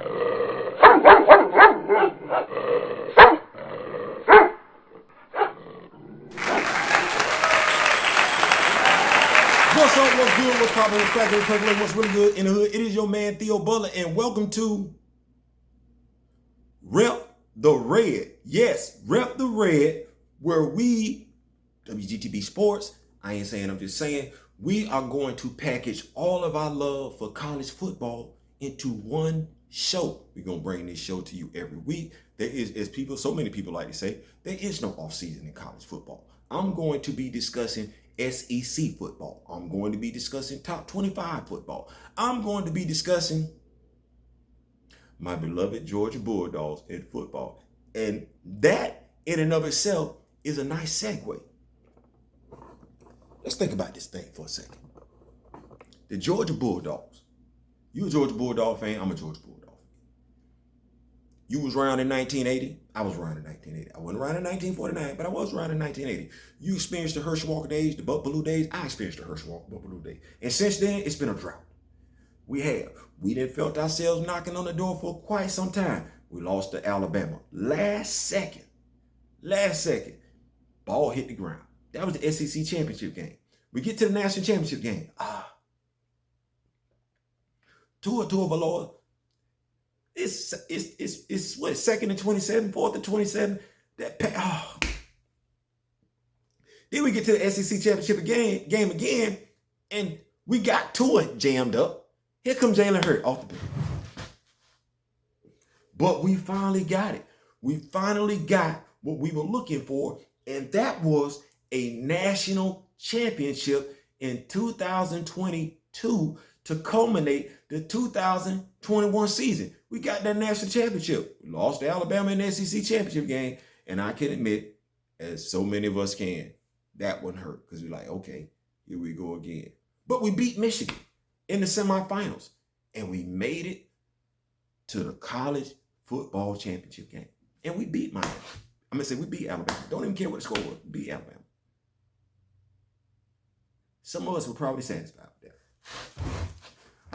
What's up? What's good? What's poppin'? What's crackin'? What's percolating? What's really good in the hood? It is your man Theo B, and welcome to Rep the Red. Yes, Rep the Red, where we, WGTB Sports, I ain't saying, I'm just saying, we are going to package all of our love for college football into one show. We're going to bring this show to you every week. There is, as people, so many people like to say, there is no off season in college football. I'm going to be discussing SEC football. I'm going to be discussing top 25 football. I'm going to be discussing my beloved Georgia Bulldogs in football. And that in and of itself is a nice segue. Let's think about this thing for a second. The Georgia Bulldogs. You a Georgia Bulldog fan? I'm a Georgia Bulldog fan. You was around in 1980. I was around in 1980. I wasn't around in 1949, but I was around in 1980. You experienced the Herschel Walker days, the Buck Belue days. I experienced the Herschel Walker Buck Belue days. And since then, it's been a drought. We didn't felt ourselves knocking on the door for quite some time. We lost to Alabama. Last second. Ball hit the ground. That was the SEC championship game. We get to the national championship game. Tua Valoa. It's what, second and 27, fourth and 27. Then we get to the SEC championship game again, and we got Tua jammed up. Here comes Jalen Hurts off the bench. But we finally got it. We finally got what we were looking for, and that was a national championship in 2022 to culminate the 2021 season. We got that national championship. We lost to Alabama in the SEC championship game, and I can admit, as so many of us can, that one hurt because we're like, okay, here we go again. But we beat Michigan in the semifinals, and we made it to the college football championship game. And we beat Miami. I'm going to say we beat Alabama. Don't even care what the score was. We beat Alabama. Some of us were probably satisfied with that.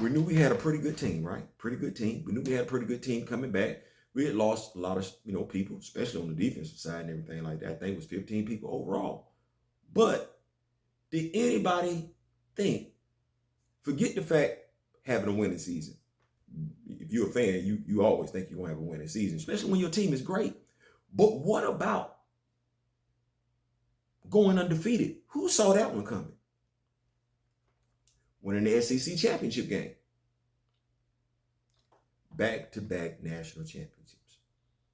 We knew we had a pretty good team, right? Pretty good team. We knew we had a pretty good team coming back. We had lost a lot of, people, especially on the defensive side and everything like that. I think it was 15 people overall. But did anybody think, forget the fact having a winning season. If you're a fan, you always think you're going to have a winning season, especially when your team is great. But what about going undefeated? Who saw that one coming? Winning the SEC championship game. Back-to-back national championships.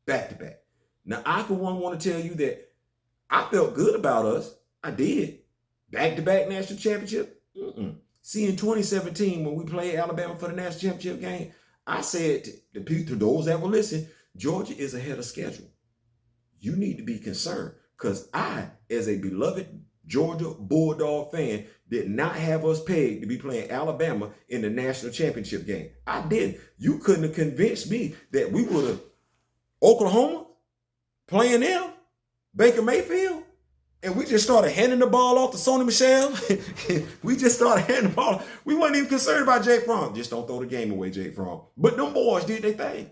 Back-to-back. Now, I could want to tell you that I felt good about us. I did. Back-to-back national championship? See, in 2017, when we played Alabama for the national championship game, I said to those that will listen, Georgia is ahead of schedule. You need to be concerned because I, as a beloved Georgia Bulldog fan, did not have us pegged to be playing Alabama in the national championship game. I didn't. You couldn't have convinced me that we would have Oklahoma playing them, Baker Mayfield, and we just started handing the ball off to Sony Michel. We just started handing the ball. We weren't even concerned about Jake Fromm. Just don't throw the game away, Jake Fromm. But them boys did their thing.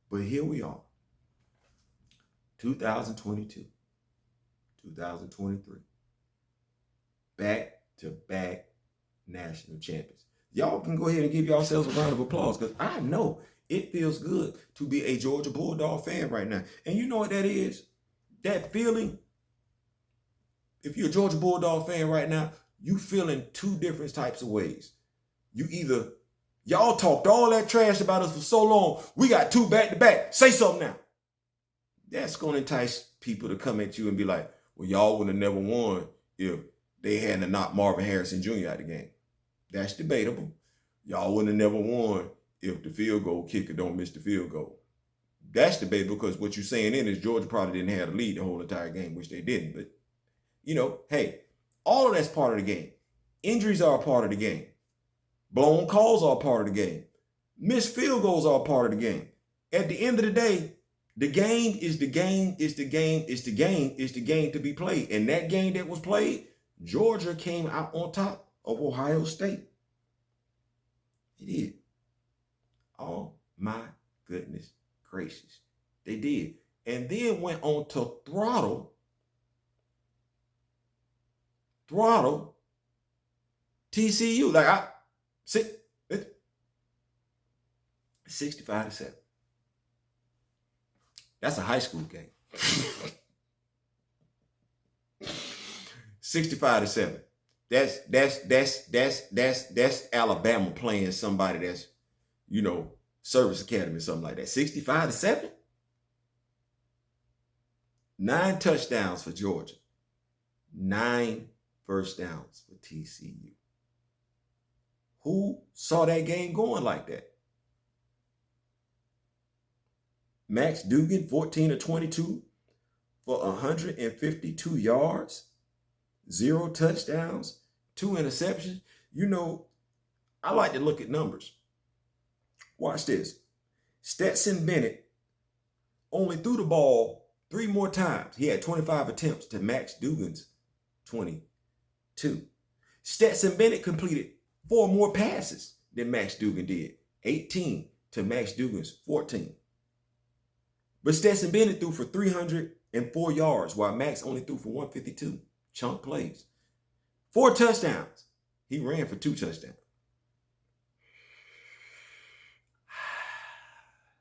But here we are. 2022, 2023. Back-to-back national champions. Y'all can go ahead and give yourselves a round of applause because I know it feels good to be a Georgia Bulldog fan right now. And you know what that is? That feeling, if you're a Georgia Bulldog fan right now, you feeling two different types of ways. You either, y'all talked all that trash about us for so long, we got two back-to-back. Say something now. That's going to entice people to come at you and be like, well, y'all would have never won if they hadn't knocked Marvin Harrison Jr. out of the game. That's debatable. Y'all wouldn't have never won if the field goal kicker don't miss the field goal. That's debatable because what you're saying is Georgia probably didn't have the lead the whole entire game, which they didn't. But, hey, all of that's part of the game. Injuries are a part of the game. Blown calls are a part of the game. Missed field goals are a part of the game. At the end of the day, the game is the game, is the game, is the game, is the game to be played. And that game that was played, Georgia came out on top of Ohio State. It did. Oh my goodness gracious. They did. And then went on to throttle TCU. Like 65-7. That's a high school game. 65-7. That's Alabama playing somebody that's, Service Academy or something like that. 65-7. 9 touchdowns for Georgia. 9 first downs for TCU. Who saw that game going like that? Max Duggan, 14 of 22 for 152 yards, 0 touchdowns, 2 interceptions. I like to look at numbers. Watch this. Stetson Bennett only threw the ball 3 more times. He had 25 attempts to Max Duggan's 22. Stetson Bennett completed 4 more passes than Max Duggan did. 18 to Max Duggan's 14. But Stetson Bennett threw for 304 yards, while Max only threw for 152. Chunk plays. 4 touchdowns. He ran for 2 touchdowns.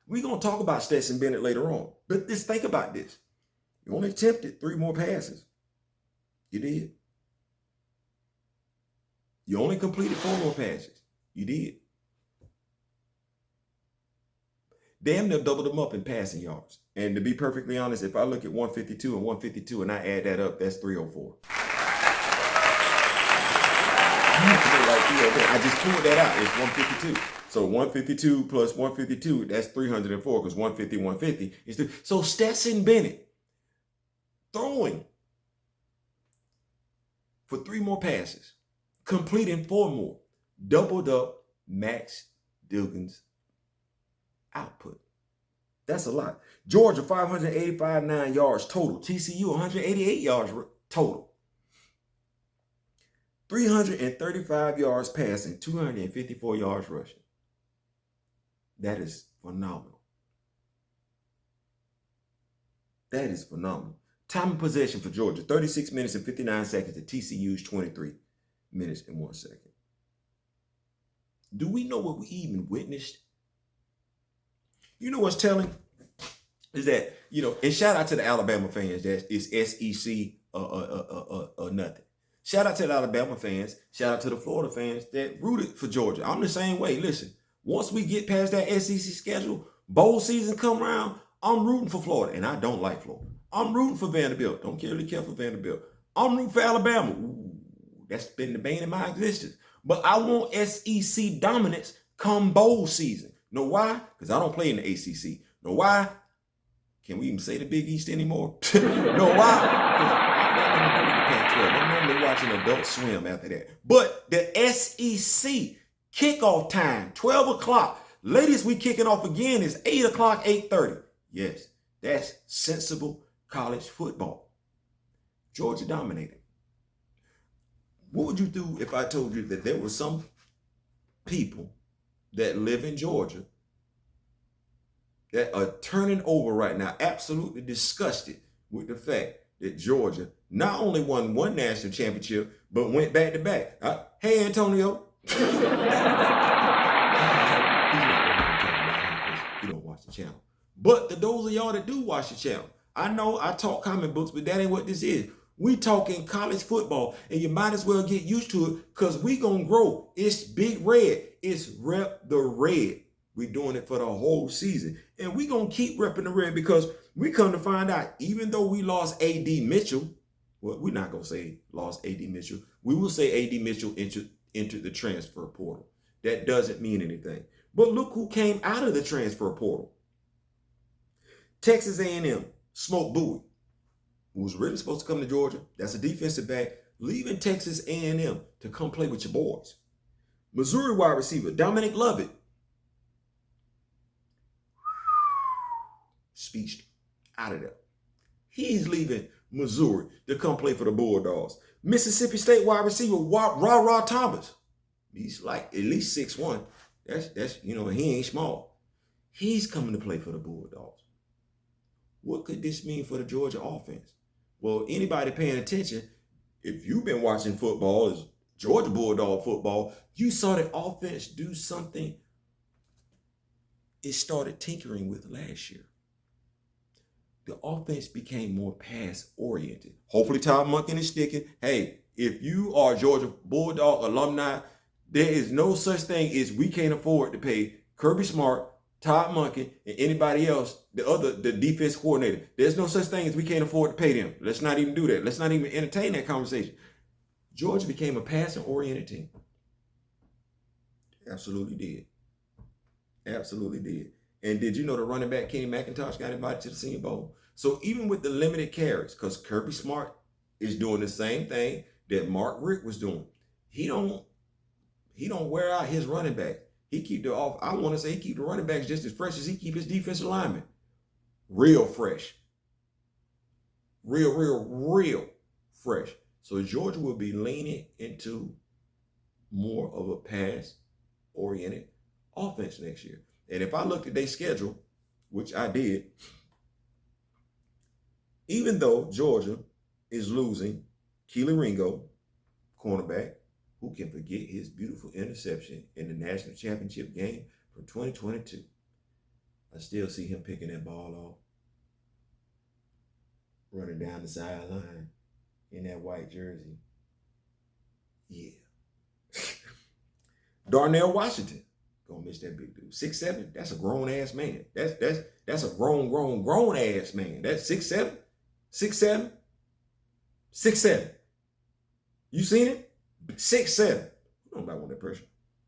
We're going to talk about Stetson Bennett later on. But just think about this. You only attempted 3 more passes. You did. You only completed 4 more passes. You did. Damn near doubled them up in passing yards. And to be perfectly honest, if I look at 152 and 152 and I add that up, that's 304. I just pulled that out. It's 152. So 152 plus 152, that's 304 because 150 is 3. So Stetson Bennett throwing for 3 more passes, completing 4 more, doubled up Max Duggan's output. That's a lot. Georgia, 585 yards total. TCU, 188 yards total. 335 yards passing, 254 yards rushing. That is phenomenal. That is phenomenal. Time of possession for Georgia, 36 minutes and 59 seconds to TCU's 23 minutes and 1 second. Do we know what we even witnessed? You know what's telling? Is that, and shout out to the Alabama fans that is SEC or nothing. Shout out to the Alabama fans. Shout out to the Florida fans that rooted for Georgia. I'm the same way. Listen, once we get past that SEC schedule, bowl season come around, I'm rooting for Florida. And I don't like Florida. I'm rooting for Vanderbilt. Don't really care for Vanderbilt. I'm rooting for Alabama. Ooh, that's been the bane of my existence. But I want SEC dominance come bowl season. Know why? Because I don't play in the ACC. Know why? Can we even say the Big East anymore? Know why? I'm normally watching Adult Swim after that. But the SEC kickoff time, 12 o'clock. Latest we kicking off again is 8 o'clock, 8:30. Yes, that's sensible college football. Georgia dominated. What would you do if I told you that there were some people that live in Georgia that are turning over right now, absolutely disgusted with the fact that Georgia not only won 1 national championship, but went back to back? Hey, Antonio. You don't watch the channel. But those of y'all that do watch the channel, I know I talk comic books, but that ain't what this is. We talking college football, and you might as well get used to it because we gonna grow. It's Big Red. It's Rep the Red. We doing it for the whole season. And we gonna keep repping the red because we come to find out, even though we lost A.D. Mitchell, well, we're not gonna say lost A.D. Mitchell. We will say A.D. Mitchell entered the transfer portal. That doesn't mean anything. But look who came out of the transfer portal. Texas A&M, Smoke Bowie, who was really supposed to come to Georgia. That's a defensive back, leaving Texas A&M to come play with your boys. Missouri wide receiver, Dominic Lovett. Speech out of there. He's leaving Missouri to come play for the Bulldogs. Mississippi State wide receiver, Ra Thomas. He's like at least 6'1". That's he ain't small. He's coming to play for the Bulldogs. What could this mean for the Georgia offense? Well, anybody paying attention, if you've been watching football, is Georgia Bulldog football, you saw the offense do something it started tinkering with last year. The offense became more pass-oriented. Hopefully Todd Monken is sticking. Hey, if you are a Georgia Bulldog alumni, there is no such thing as we can't afford to pay Kirby Smart, Todd Monken, and anybody else, the defense coordinator. There's no such thing as we can't afford to pay them. Let's not even do that. Let's not even entertain that conversation. Georgia became a passing-oriented team. Absolutely did. Absolutely did. And did you know the running back Kenny McIntosh got invited to the Senior Bowl? So even with the limited carries, because Kirby Smart is doing the same thing that Mark Richt was doing, he don't wear out his running back. He keep the off. I want to say he keep the running backs just as fresh as he keep his defensive linemen. Real fresh. Real fresh. So Georgia will be leaning into more of a pass-oriented offense next year. And if I looked at their schedule, which I did, even though Georgia is losing Keely Ringo, cornerback, who can forget his beautiful interception in the national championship game from 2022, I still see him picking that ball off, running down the sideline in that white jersey. Yeah. Darnell Washington. Gonna miss that big dude. 6'7", that's a grown-ass man. That's a grown-ass man. That's 6'7", 6'7", 6'7". You seen it? 6'7". Nobody want that pressure.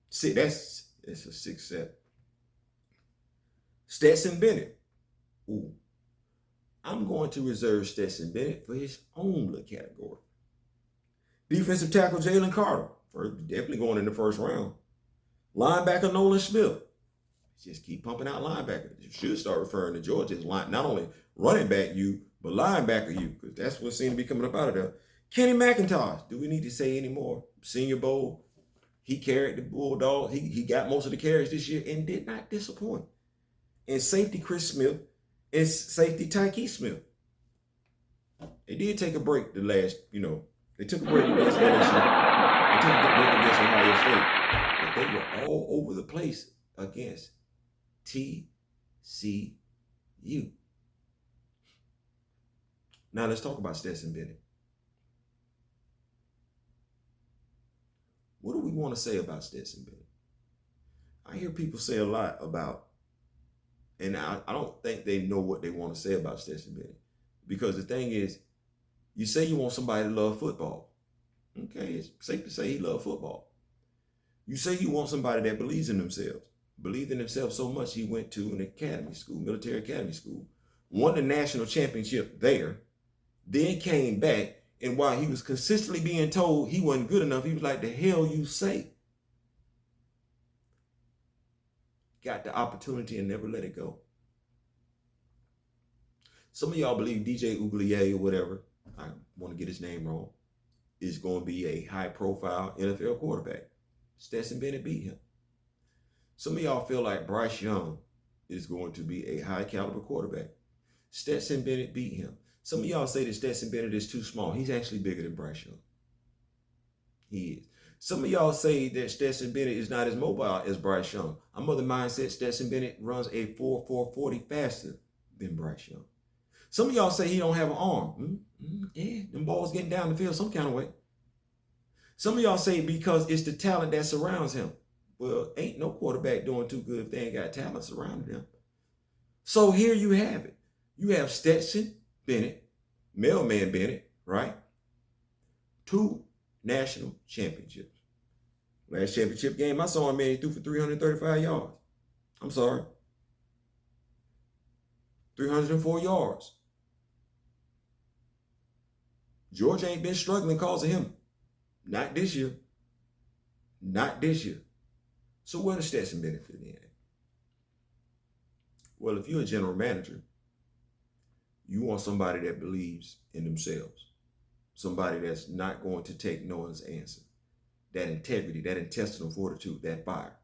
See, that's a 6'7". Stetson Bennett. Ooh. I'm going to reserve Stetson Bennett for his own little category. Defensive tackle Jalen Carter. Definitely going in the first round. Linebacker Nolan Smith. Just keep pumping out linebackers. You should start referring to Georgia as not only running back you, but linebacker you, because that's what seems to be coming up out of there. Kenny McIntosh. Do we need to say any more? Senior Bowl. He carried the Bulldog. He got most of the carries this year and did not disappoint. And safety Chris Smith and safety Tyke Smith. They did take a break the last, they took a break against LSU. They took a break against Ohio State. But they were all over the place against TCU. Now let's talk about Stetson Bennett. What do we want to say about Stetson Bennett? I hear people say a lot about, and I don't think they know what they want to say about Stetson Bennett. Because the thing is, you say you want somebody to love football. Okay, it's safe to say he loves football. You say you want somebody that believes in themselves. Believed in himself so much he went to an academy school, military academy school, won the national championship there, then came back, and while he was consistently being told he wasn't good enough, he was like, the hell you say? Got the opportunity and never let it go. Some of y'all believe DJ Uglier or whatever, I want to get his name wrong, is going to be a high-profile NFL quarterback. Stetson Bennett beat him. Some of y'all feel like Bryce Young is going to be a high-caliber quarterback. Stetson Bennett beat him. Some of y'all say that Stetson Bennett is too small. He's actually bigger than Bryce Young. He is. Some of y'all say that Stetson Bennett is not as mobile as Bryce Young. I'm of the mindset Stetson Bennett runs a 4.40 faster than Bryce Young. Some of y'all say he don't have an arm. Yeah, them balls getting down the field some kind of way. Some of y'all say because it's the talent that surrounds him. Well, ain't no quarterback doing too good if they ain't got talent surrounding them. So here you have it. You have Stetson Bennett, Mailman Bennett, right? 2 national championships. Last championship game I saw him, man, he threw for 335 yards. I'm sorry. 304 yards. Georgia ain't been struggling because of him. Not this year. Not this year. So where does Stetson Bennett fit in? Well, if you're a general manager, you want somebody that believes in themselves. Somebody that's not going to take no one's answer. That integrity, that intestinal fortitude, that fire.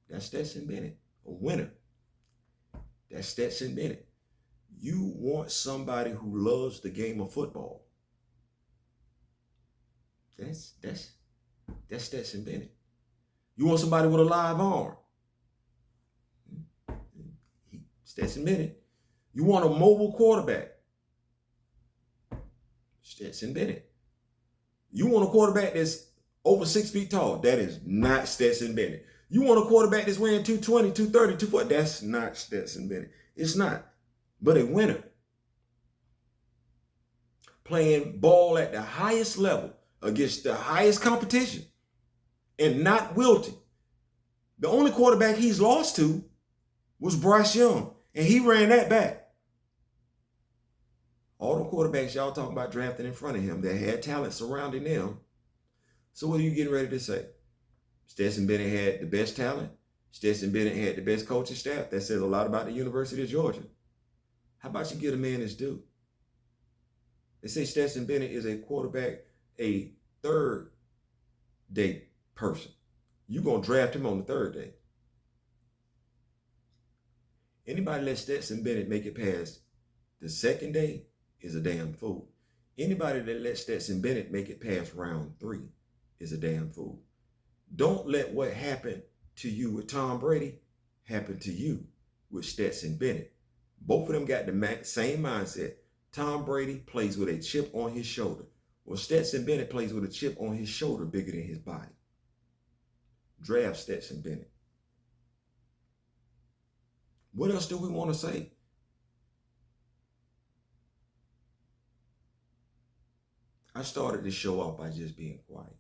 That's Stetson Bennett, a winner. That's Stetson Bennett. You want somebody who loves the game of football. That's Stetson Bennett. You want somebody with a live arm. Stetson Bennett. You want a mobile quarterback. Stetson Bennett. You want a quarterback that's over 6 feet tall. That is not Stetson Bennett. You want a quarterback that's weighing 220, 230, 240. That's not Stetson Bennett. It's not. But a winner. Playing ball at the highest level against the highest competition and not wilting. The only quarterback he's lost to was Bryce Young, and he ran that back. All the quarterbacks y'all talking about drafting in front of him that had talent surrounding them. So what are you getting ready to say? Stetson Bennett had the best talent. Stetson Bennett had the best coaching staff. That says a lot about the University of Georgia. How about you get a man his due? They say Stetson Bennett is a quarterback, a third day person. You're going to draft him on the third day. Anybody let Stetson Bennett make it past the second day is a damn fool. Anybody that lets Stetson Bennett make it past round 3 is a damn fool. Don't let what happened to you with Tom Brady happen to you with Stetson Bennett. Both of them got the same mindset. Tom Brady plays with a chip on his shoulder. Well, Stetson Bennett plays with a chip on his shoulder bigger than his body. Draft Stetson Bennett. What else do we want to say? I started this show off by just being quiet.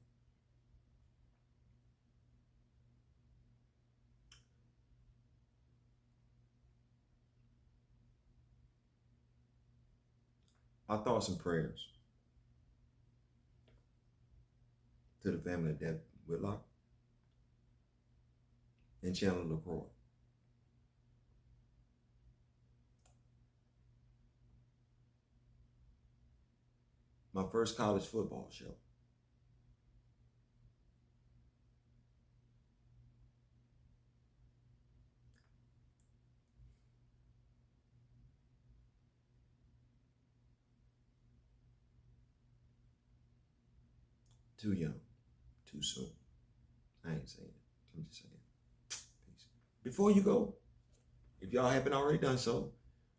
Our thoughts and prayers to the family of Deb Whitlock and Chandler LaCroix. My first college football show. Too young, too soon. I ain't saying it. I'm just saying. Peace. Before you go, if y'all haven't already done so,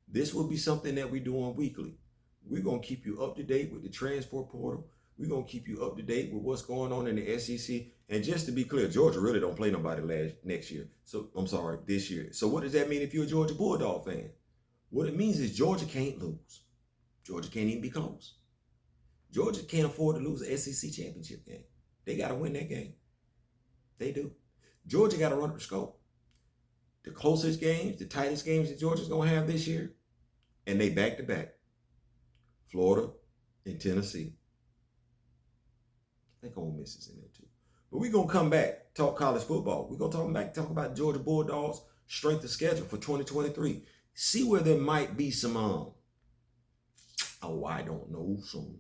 this will be something that we're doing weekly. We're going to keep you up to date with the transfer portal. We're going to keep you up to date with what's going on in the SEC. And just to be clear, Georgia really don't play nobody next year. So I'm sorry, this year. So what does that mean if you're a Georgia Bulldog fan? What it means is Georgia can't lose. Georgia can't even be close. Georgia can't afford to lose an SEC championship game. They got to win that game. They do. Georgia got to run up the scope. The closest games, the tightest games that Georgia's going to have this year, and they back-to-back. Florida and Tennessee. I think Ole Miss is in there too. But we're going to come back, talk college football. We're going to talk about Georgia Bulldogs' strength of schedule for 2023. See where there might be some, I don't know, some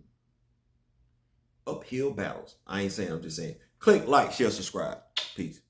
uphill battles. I ain't saying, I'm just saying. Click, like, share, subscribe. Peace.